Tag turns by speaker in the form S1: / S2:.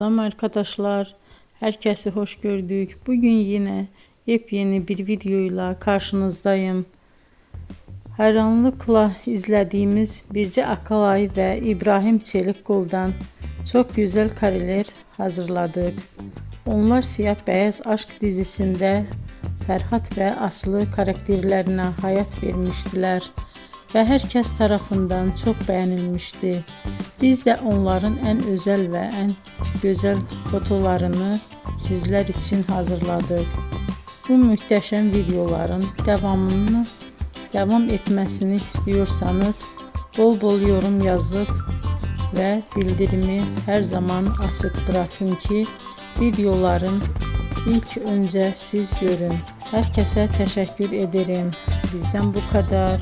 S1: Selam arkadaşlar, herkese hoş gördük. Bugün yine yepyeni bir videoyla karşınızdayım. Hayranlıkla izlediğimiz Birce Akalay ve İbrahim Çelikkol'dan çok güzel kareler hazırladık. Onlar Siyah Beyaz Aşk dizisinde Ferhat ve Aslı karakterlerine hayat vermiştiler ve herkes tarafından çok beğenilmişti. Biz de onların en özel ve en güzel fotolarını sizler için hazırladık. Bu muhteşem videoların devam etmesini istiyorsanız bol bol yorum yazıp ve bildirimi her zaman açık bırakın ki videoların ilk önce siz görün. Herkese teşekkür ederim. Bizden bu kadar.